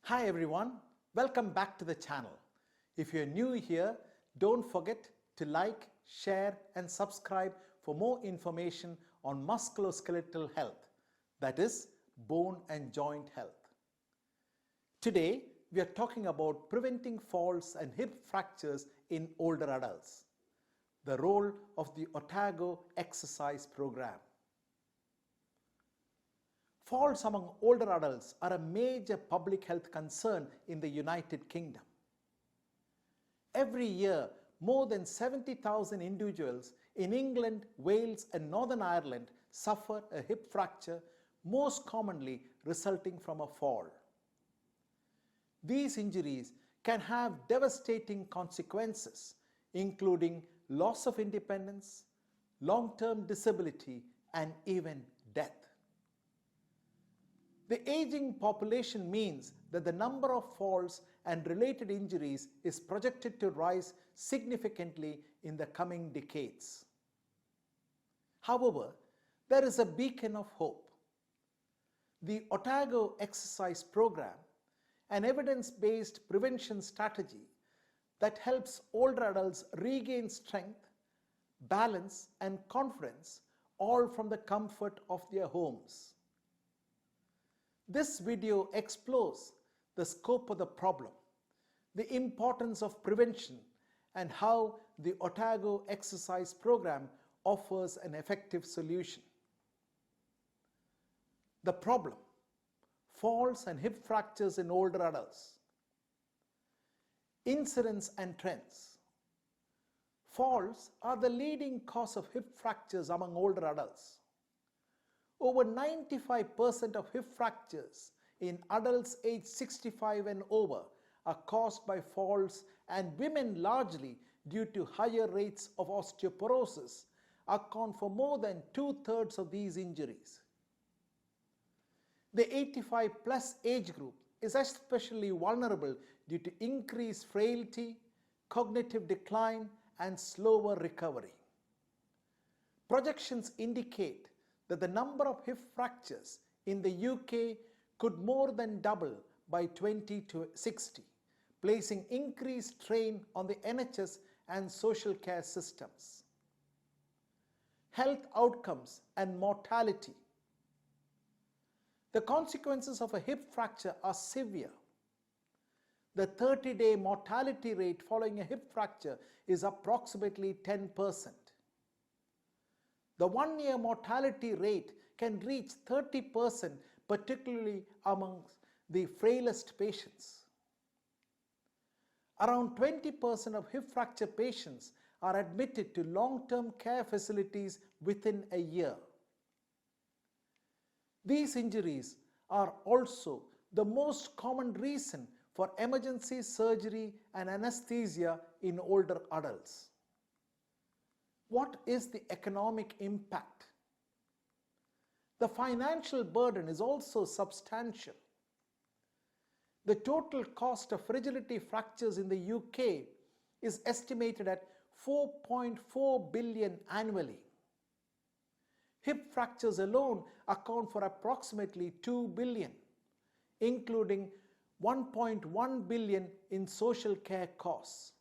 Hi everyone, welcome back to the channel. If you're new here, don't forget to like, share and subscribe for more information on musculoskeletal health, that is, bone and joint health. Today, we are talking about preventing falls and hip fractures in older adults, the role of the Otago exercise program. Falls among older adults are a major public health concern in the United Kingdom. Every year, more than 70,000 individuals in England, Wales and Northern Ireland suffer a hip fracture, most commonly resulting from a fall. These injuries can have devastating consequences, including loss of independence, long-term disability and even death. The aging population means that the number of falls and related injuries is projected to rise significantly in the coming decades. However, there is a beacon of hope. The Otago exercise program, an evidence-based prevention strategy that helps older adults regain strength, balance and confidence, all from the comfort of their homes. This video explores the scope of the problem, the importance of prevention, and how the Otago exercise program offers an effective solution. The problem: falls and hip fractures in older adults. Incidence and trends. Falls are the leading cause of hip fractures among older adults. Over 95% of hip fractures in adults aged 65 and over are caused by falls, and women, largely due to higher rates of osteoporosis, account for more than 2/3 of these injuries. The 85+ age group is especially vulnerable due to increased frailty, cognitive decline and slower recovery. Projections indicate that the number of hip fractures in the UK could more than double by 2060, placing increased strain on the NHS and social care systems. Health outcomes and mortality. The consequences of a hip fracture are severe. The 30-day mortality rate following a hip fracture is approximately 10%. The 1-year mortality rate can reach 30%, particularly amongst the frailest patients. Around 20% of hip fracture patients are admitted to long-term care facilities within a year. These injuries are also the most common reason for emergency surgery and anesthesia in older adults. What is the economic impact? The financial burden is also substantial. The total cost of fragility fractures in the UK is estimated at 4.4 billion annually. Hip fractures alone account for approximately 2 billion, including 1.1 billion in social care costs.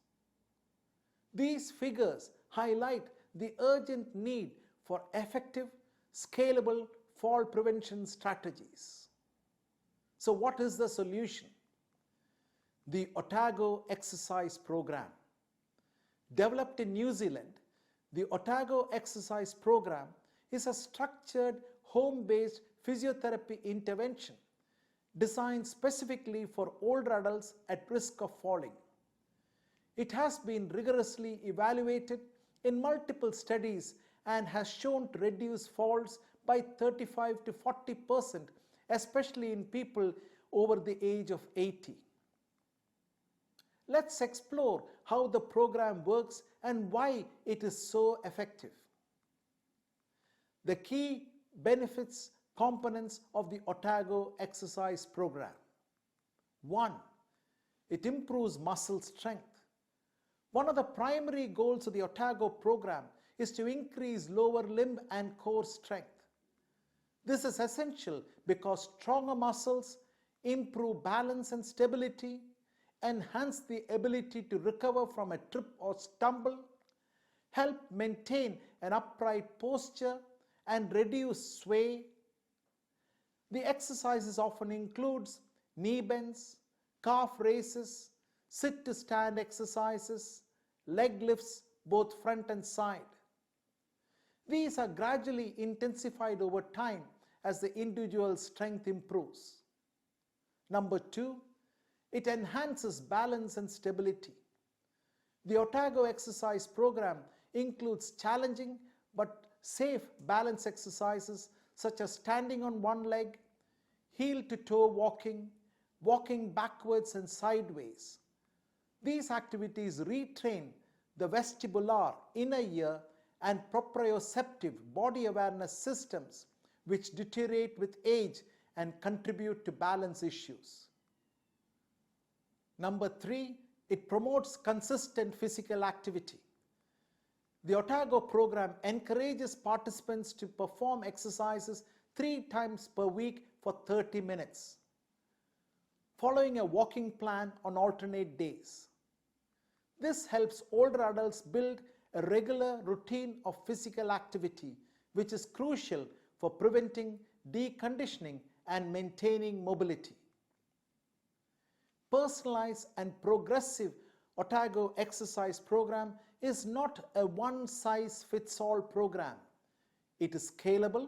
These figures highlight the urgent need for effective, scalable fall prevention strategies. So what is the solution? The Otago exercise program. Developed in New Zealand, the Otago exercise program is a structured, home-based physiotherapy intervention designed specifically for older adults at risk of falling. It has been rigorously evaluated in multiple studies and has shown to reduce falls by 35 to 40%, especially in people over the age of 80. Let's explore how the program works and why it is so effective. The key benefits components of the Otago exercise program. 1. It improves muscle strength. One of the primary goals of the Otago program is to increase lower limb and core strength. This is essential because stronger muscles improve balance and stability, enhance the ability to recover from a trip or stumble, help maintain an upright posture, and reduce sway. The exercises often includes knee bends, calf raises, sit to stand exercises, leg lifts both front and side. These are gradually intensified over time as the individual's strength improves. Number 2, it enhances balance and stability. The Otago exercise program includes challenging but safe balance exercises such as standing on one leg, heel to toe walking, walking backwards and sideways. These activities retrain the vestibular inner ear and proprioceptive body awareness systems, which deteriorate with age and contribute to balance issues. Number 3, it promotes consistent physical activity. The Otago program encourages participants to perform exercises 3 times per week for 30 minutes, following a walking plan on alternate days. This helps older adults build a regular routine of physical activity, which is crucial for preventing deconditioning and maintaining mobility. Personalized and progressive Otago exercise program is not a one-size-fits-all program. It is scalable.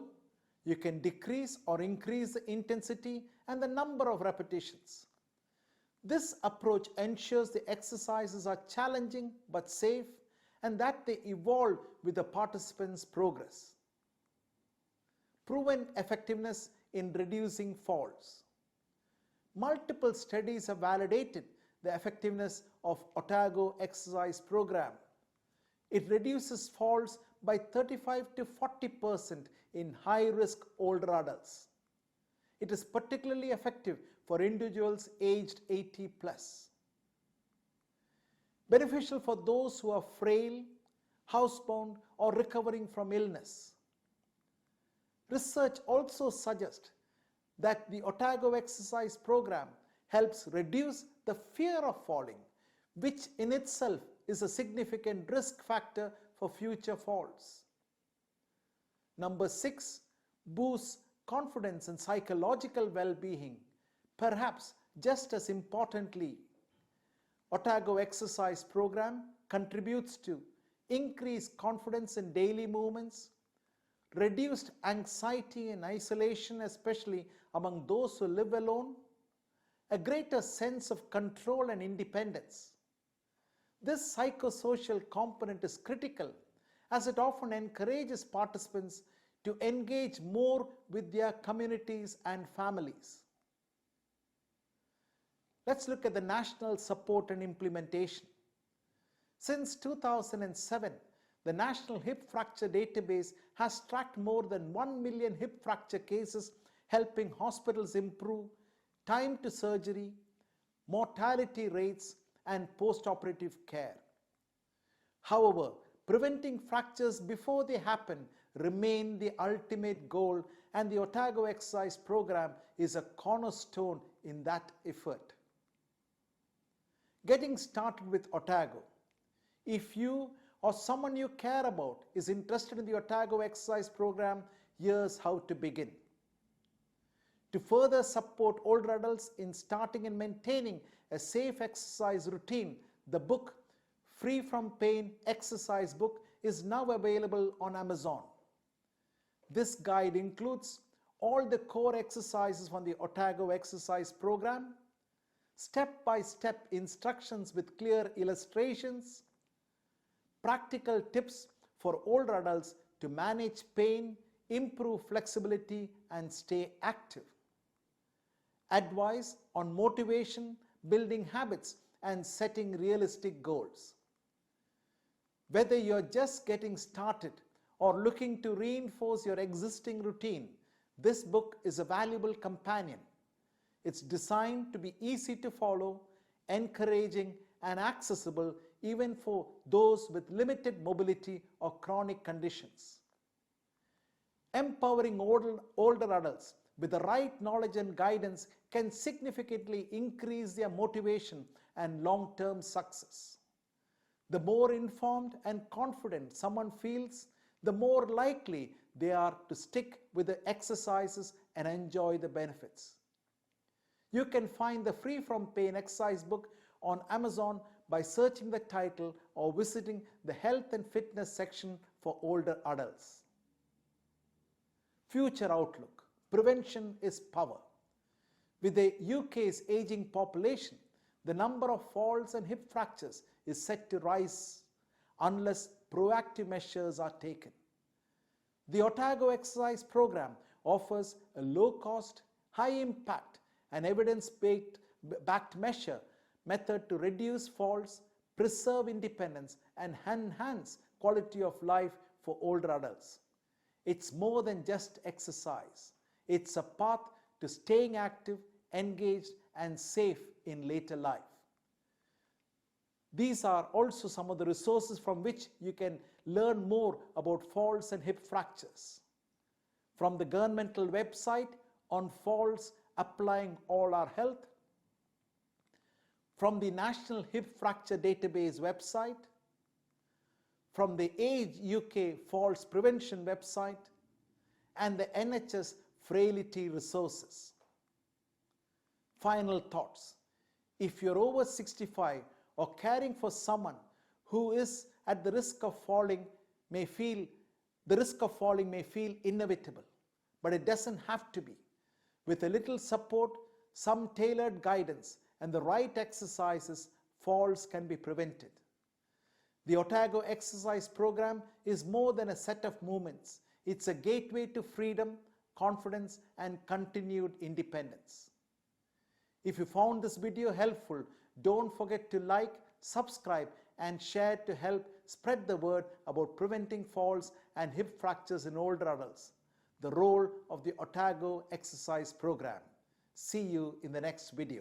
You can decrease or increase the intensity and the number of repetitions. This approach ensures the exercises are challenging but safe and that they evolve with the participants' progress. Proven effectiveness in reducing falls. Multiple studies have validated the effectiveness of Otago exercise program. It reduces falls by 35 to 40% in high-risk older adults. It is particularly effective for individuals aged 80 plus. Beneficial for those who are frail, housebound, or recovering from illness. Research also suggests that the Otago exercise program helps reduce the fear of falling, which in itself is a significant risk factor for future falls. Number 6, boosts confidence and psychological well-being. Perhaps just as importantly, Otago exercise program contributes to increased confidence in daily movements, reduced anxiety and isolation, especially among those who live alone, a greater sense of control and independence. This psychosocial component is critical as it often encourages participants to engage more with their communities and families. Let's look at the national support and implementation. Since 2007, the National Hip Fracture Database has tracked more than 1 million hip fracture cases, helping hospitals improve time to surgery, mortality rates, and post-operative care. However, preventing fractures before they happen remain the ultimate goal, and the Otago exercise program is a cornerstone in that effort. Getting started with Otago. If you or someone you care about is interested in the Otago exercise program, here's how to begin. To further support older adults in starting and maintaining a safe exercise routine, the book Free from Pain Exercise Book is now available on Amazon. This guide includes all the core exercises from the Otago exercise program, step-by-step instructions with clear illustrations, practical tips for older adults to manage pain, improve flexibility, and stay active. Advice on motivation, building habits, and setting realistic goals. Whether you're just getting started or looking to reinforce your existing routine, this book is a valuable companion. It's designed to be easy to follow, encouraging, and accessible even for those with limited mobility or chronic conditions. Empowering older adults with the right knowledge and guidance can significantly increase their motivation and long-term success. The more informed and confident someone feels, the more likely they are to stick with the exercises and enjoy the benefits. You can find the free from pain exercise book on Amazon by searching the title or visiting the health and fitness section for older adults. Future outlook. Prevention is power. With the UK's aging population, the number of falls and hip fractures is set to rise unless proactive measures are taken. The Otago exercise program offers a low-cost, high-impact and evidence-backed method to reduce falls, preserve independence and enhance quality of life for older adults. It's more than just exercise. It's a path to staying active, engaged and safe in later life. These are also some of the resources from which you can learn more about falls and hip fractures. From the governmental website on falls applying all our health, from the National Hip Fracture Database website, from the Age UK Falls Prevention website, and the NHS Frailty resources. Final thoughts. If you're over 65 or caring for someone who is at the risk of falling, the risk of falling may feel inevitable, but it doesn't have to be. With a little support, some tailored guidance, and the right exercises, falls can be prevented. The Otago exercise program is more than a set of movements. It's a gateway to freedom, confidence, and continued independence. If you found this video helpful, don't forget to like, subscribe, and share to help spread the word about preventing falls and hip fractures in older adults. The role of the Otago exercise program. See you in the next video.